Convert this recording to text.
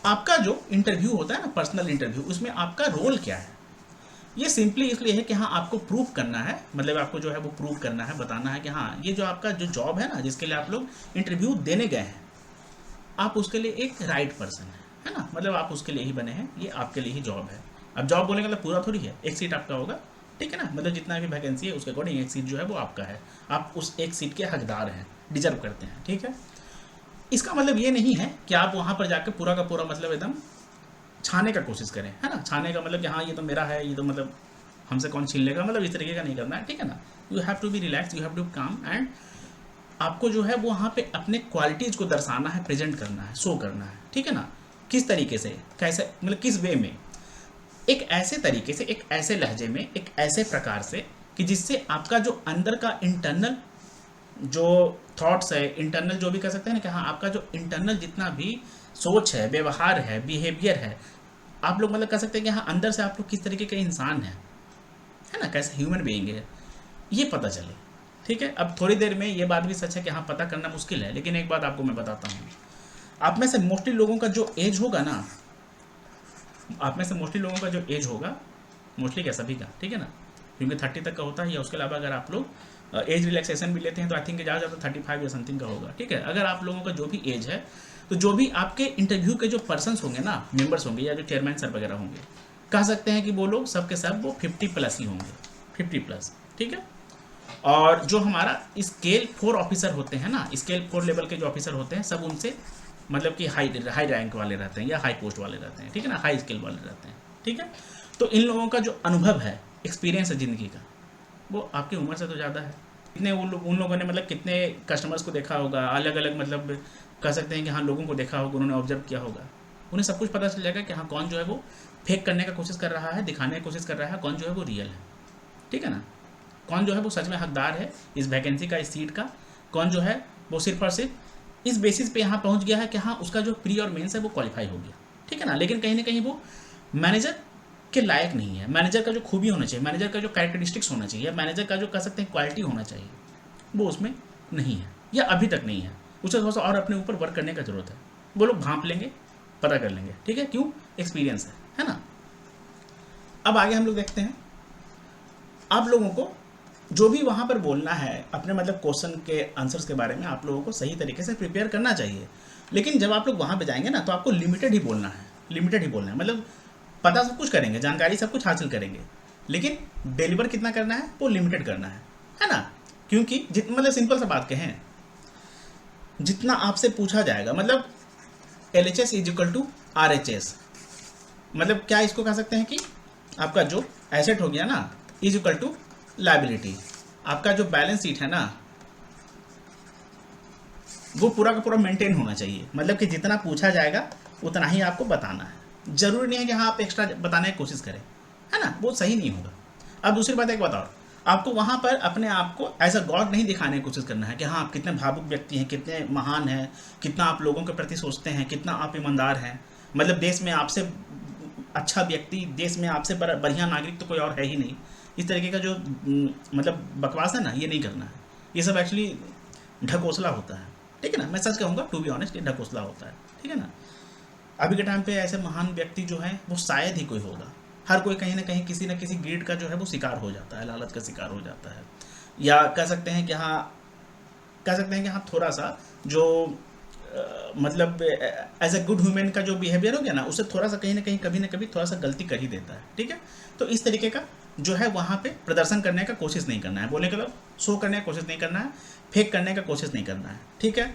आपका जो इंटरव्यू होता है ना, पर्सनल इंटरव्यू, उसमें आपका रोल क्या है, ये सिंपली इसलिए है कि हाँ आपको प्रूव करना है, मतलब आपको जो है वो प्रूव करना है, बताना है कि हाँ ये जो आपका जो जॉब है ना, जिसके लिए आप लोग इंटरव्यू देने गए हैं, आप उसके लिए एक राइट पर्सन है ना, मतलब आप उसके लिए ही बने हैं, ये आपके लिए ही जॉब है। अब जॉब बोलेंगे मतलब पूरा थोड़ी है, एक सीट आपका होगा, ठीक है ना, मतलब जितना भी वैकेंसी है उसके अकॉर्डिंग एक सीट जो है वो आपका है, आप उस एक सीट के हकदार हैं, डिजर्व करते हैं, ठीक है। इसका मतलब ये नहीं है कि आप वहाँ पर जाकर पूरा का पूरा मतलब एकदम छाने का कोशिश करें, है ना, छाने का मतलब कि हाँ ये तो मेरा है, ये तो मतलब हमसे कौन छीन लेगा, मतलब इस तरीके का नहीं करना है, ठीक है ना। You have to be relax, you have to calm, and आपको जो है वो वहाँ पे अपने क्वालिटीज़ को दर्शाना है, प्रेजेंट करना है, शो करना है, ठीक है ना। किस तरीके से, कैसे, मतलब किस वे में, एक ऐसे तरीके से, एक ऐसे लहजे में, एक ऐसे प्रकार से कि जिससे आपका जो अंदर का इंटरनल जो थॉट्स है, इंटरनल जो भी कह सकते हैं ना कि हाँ आपका जो इंटरनल जितना भी सोच है, व्यवहार है, बिहेवियर है, आप लोग मतलब कह सकते हैं कि हाँ अंदर से आप लोग किस तरीके के इंसान हैं, है ना, कैसे ह्यूमन बीइंग है, ये पता चले, ठीक है। अब थोड़ी देर में ये बात भी सच है कि हाँ पता करना मुश्किल है, लेकिन एक बात आपको मैं बताता हूँ, आप में से मोस्टली लोगों का जो एज होगा ना, आप में से मोस्टली लोगों का जो एज होगा, मोस्टली क्या सभी का, ठीक है ना, क्योंकि 30 तक का होता है, या उसके अलावा अगर आप लोग एज रिलैक्सेशन भी लेते हैं तो आई थिंक ज़्यादा ज़्यादा 35 या समथिंग का होगा, ठीक है। अगर आप लोगों का जो भी एज है, तो जो भी आपके इंटरव्यू के जो पर्सन्स होंगे ना, मेंबर्स होंगे या जो चेयरमैन सर वगैरह होंगे, कह सकते हैं कि वो लोग सब के सब वो 50 प्लस ही होंगे, 50 प्लस, ठीक है। और जो हमारा स्केल 4 ऑफिसर होते हैं ना, स्केल 4 लेवल के जो ऑफिसर होते हैं, सब उनसे मतलब कि हाई हाई रैंक वाले रहते हैं या हाई पोस्ट वाले रहते हैं, ठीक है ना, हाई स्केल वाले रहते हैं, ठीक है। तो इन लोगों का जो अनुभव है, एक्सपीरियंस है ज़िंदगी का, वो आपकी उम्र से तो ज़्यादा है। कितने उन लोगों ने मतलब कितने कस्टमर्स को देखा होगा, अलग अलग मतलब कह सकते हैं कि हाँ लोगों को देखा होगा, उन्होंने ऑब्जर्व किया होगा, उन्हें सब कुछ पता चल जाएगा कि हाँ कौन जो है वो फेक करने का कोशिश कर रहा है, दिखाने की कोशिश कर रहा है, कौन जो है वो रियल है, ठीक है ना, कौन जो है वो सच में हकदार है इस वैकेंसी का, इस सीट का, कौन जो है वो सिर्फ और सिर्फ इस बेसिस पे यहाँ पहुँच गया है कि हाँ उसका जो प्री और मेंस है वो क्वालिफाई हो गया, ठीक है ना, लेकिन कहीं ना कहीं वो मैनेजर के लायक नहीं है। मैनेजर का जो खूबी होना चाहिए, मैनेजर का जो कैरेक्टरिस्टिक्स होना चाहिए, मैनेजर का जो कह सकते हैं क्वालिटी होना चाहिए, वो उसमें नहीं है, या अभी तक नहीं है। उसे थोड़ा सा और अपने ऊपर वर्क करने का जरूरत है। वो लोग भांप लेंगे, पता कर लेंगे, ठीक है, क्यों, एक्सपीरियंस है ना। अब आगे हम लोग देखते हैं, आप लोगों को जो भी वहाँ पर बोलना है अपने मतलब क्वेश्चन के आंसर्स के बारे में, आप लोगों को सही तरीके से प्रिपेयर करना चाहिए। लेकिन जब आप लोग वहाँ पे जाएंगे ना, तो आपको लिमिटेड ही बोलना है, लिमिटेड ही बोलना है, मतलब पता सब कुछ करेंगे, जानकारी सब कुछ हासिल करेंगे, लेकिन डिलीवर कितना करना है वो लिमिटेड करना है ना। क्योंकि मतलब सिंपल सा बात कहें, जितना आपसे पूछा जाएगा, मतलब LHS is equal to RHS, मतलब क्या इसको कह सकते हैं कि आपका जो एसेट हो गया ना इज इक्वल टू लायबिलिटी, आपका जो बैलेंस शीट है ना वो पूरा का पूरा मेंटेन होना चाहिए, मतलब कि जितना पूछा जाएगा उतना ही आपको बताना है। जरूरी नहीं है कि हाँ आप एक्स्ट्रा बताने की कोशिश करें, है ना, वो सही नहीं होगा। अब दूसरी बात एक बताओ, आपको वहाँ पर अपने आप को एज अ गॉड नहीं दिखाने की कोशिश करना है कि हाँ आप कितने भावुक व्यक्ति हैं, कितने महान हैं, कितना आप लोगों के प्रति सोचते हैं, कितना आप ईमानदार हैं, मतलब देश में आपसे अच्छा व्यक्ति, देश में आपसे बढ़िया नागरिक तो कोई और है ही नहीं। इस तरीके का जो मतलब बकवास है ना, ये नहीं करना है, ये सब एक्चुअली ढकोसला होता है, ठीक है ना। मैं सच कहूँगा, टू बी ऑनेस्ट, ये ढकोसला होता है, ठीक है ना। अभी के टाइम पे ऐसे महान व्यक्ति जो है वो शायद ही कोई होगा। हर कोई कहीं ना किसी ग्रीड का जो है वो शिकार हो जाता है, लालच का शिकार हो जाता है, या कह सकते हैं कि हाँ, कह सकते हैं कि हाँ थोड़ा सा जो मतलब एज ए गुड ह्यूमन का जो बिहेवियर हो गया ना, उससे थोड़ा सा कहीं ना कहीं कभी ना कभी थोड़ा सा गलती कर ही देता है, ठीक है। तो इस तरीके का जो है वहाँ पे प्रदर्शन करने का कोशिश नहीं करना है, बोलने का मतलब शो करने का कोशिश नहीं करना है, फेक करने का कोशिश नहीं करना है, ठीक है।